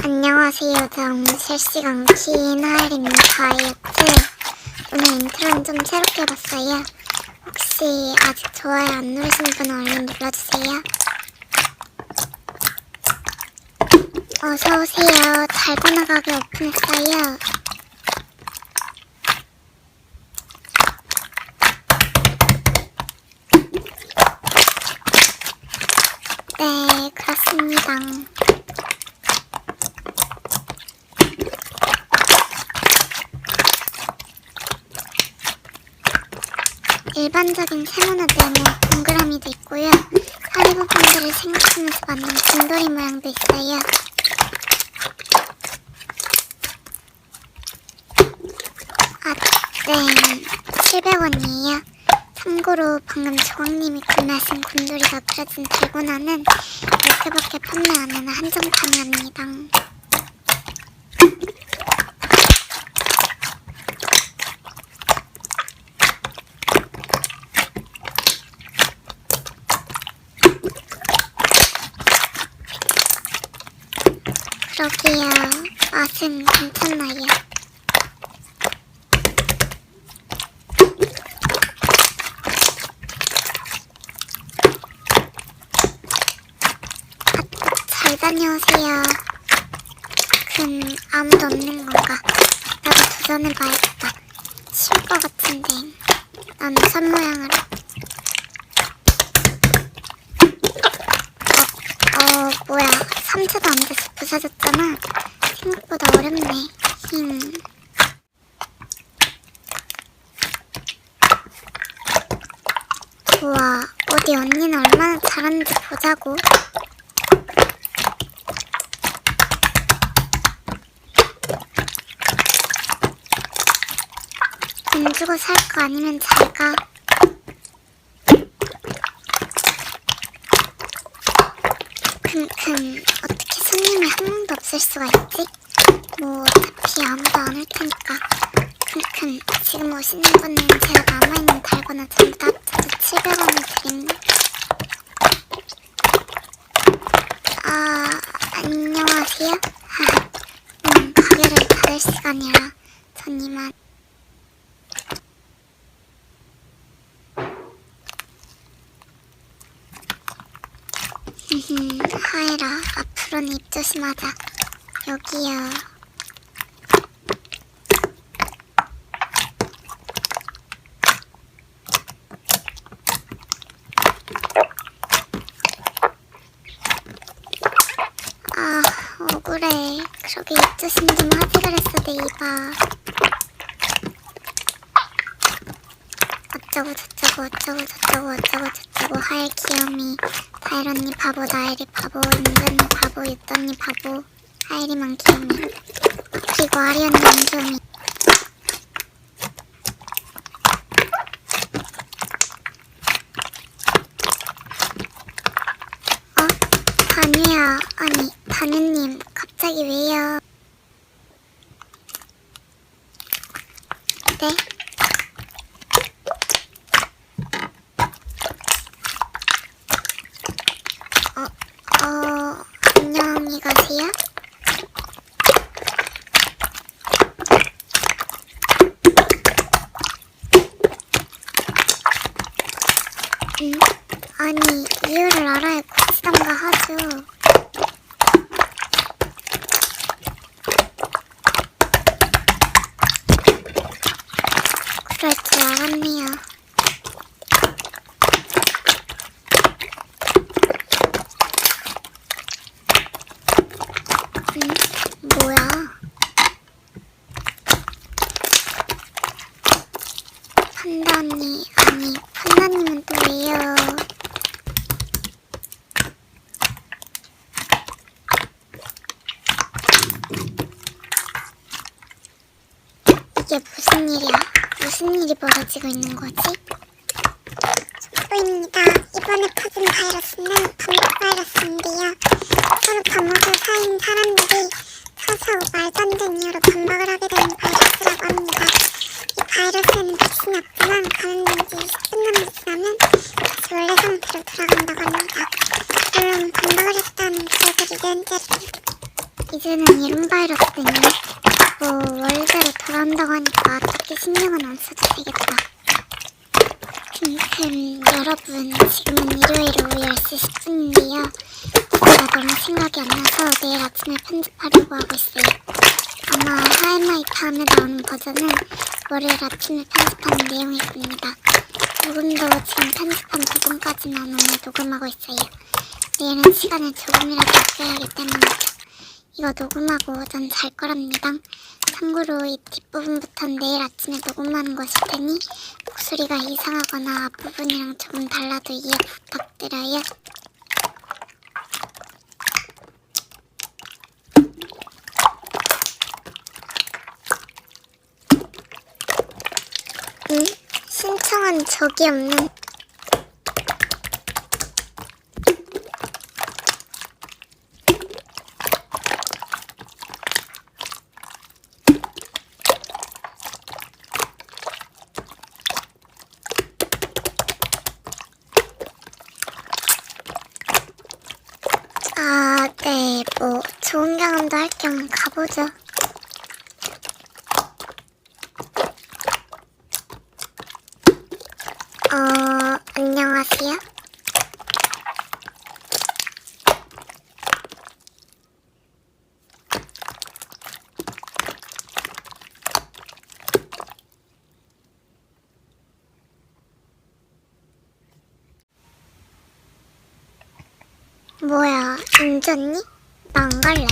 안녕하세요. 실시간 키인 하엘입니다. 다이어트. 오늘 인트로는 좀 새롭게 해봤어요. 혹시 아직 좋아요 안 누르신 분은 얼른 눌러주세요. 어서오세요. 달고나 가게 오픈했어요. 네, 그렇습니다. 일반적인 세모나 네모, 동그라미도 있고요. 사리 부분들을 생각하면서 만든 곰돌이 모양도 있어요. 네, 700원이에요. 참고로 방금 조광님이 구매하신 곰돌이가 그려진 달고나는 이렇게밖에 판매 안 하는 한정 판매합니다. 그러게요. 맛은 괜찮나요? 잘 다녀오세요. 아무도 없는 건가? 나도 도전해봐야겠다. 쉬울 것 같은데. 난 우산 모양으로. 뭐야. 3초도 안 돼서 부서졌잖아. 생각보다 어렵네. 우와, 어디 언니는 얼마나 잘하는지 보자고. 돈 주고 살 거 아니면 잘 가. 어떻게 손님이 한 명도 없을 수가 있지? 뭐 어차피 아무도 안 올 테니까. 지금 오시는 분은 제가 남아있는 달고나 전부 다 합쳐서 700원을 드립니다. 안녕하세요? 가게를 닫을 시간이라 전 이만. 하엘아, 앞으로는 입 조심하자. 여기요. 억울해. 그러게 입 조심 좀 하지 그랬어, 내 입아. 어쩌고 하엘 귀염이. 다엘 언니 바보, 나엘이 바보, 인간이 바보, 유언니 바보, 하엘이만 귀염이. 그리고 아리 언니 안 귀염이. 다뉴야. 아니, 다뉴님 갑자기 왜요? 네? 안녕히 가세요? 아니, 이유를 알아야 고치던가 하죠. 그럴 줄 알았네요. 뭐야? 판다 언니, 아니, 판다님은 또 왜요? 이게 무슨 일이야? 무슨 일이 벌어지고 있는 거지? 속보입니다. 이번에 퍼진 바이러스는 반복 바이러스인데요. 서로 반목을 사인 사람들이 서서 말도 안 되는 이유로 반박을 하게 되는 바이러스라고 합니다. 이 바이러스에는 백신이 없지만 감염된 지 20분 정도 지나면 다시 원래 상태로 돌아간다고 합니다. 물론 반박을 했다는 그들이 이제 에이즈는 이런 바이러스더니 뭐 원래대로 돌아온다고 하니까 딱히 신경은 안 써도 되겠다. 여러분, 지금은 일요일 오후 10시 10분인데요. 제가 너무 생각이 안 나서 내일 아침에 편집하려고 하고 있어요. 아마 하이마이 다음에 나오는 버전은 월요일 아침에 편집하는 내용일 겁니다. 녹음도 지금 편집한 부분까지만 오늘 녹음하고 있어요. 내일은 시간을 조금이라도 아껴야 하기 때문이죠. 이거 녹음하고 전 잘 거랍니다. 참고로 이 뒷부분부터는 내일 아침에 녹음하는 것일 테니 목소리가 이상하거나 앞부분이랑 조금 달라도 이해 부탁드려요. 응? 신청한 적이 없는... 아, 네, 뭐 좋은 경험도 할 겸 가보죠. 안녕하세요? 뭐야, 안 잤니? 나 안 갈래.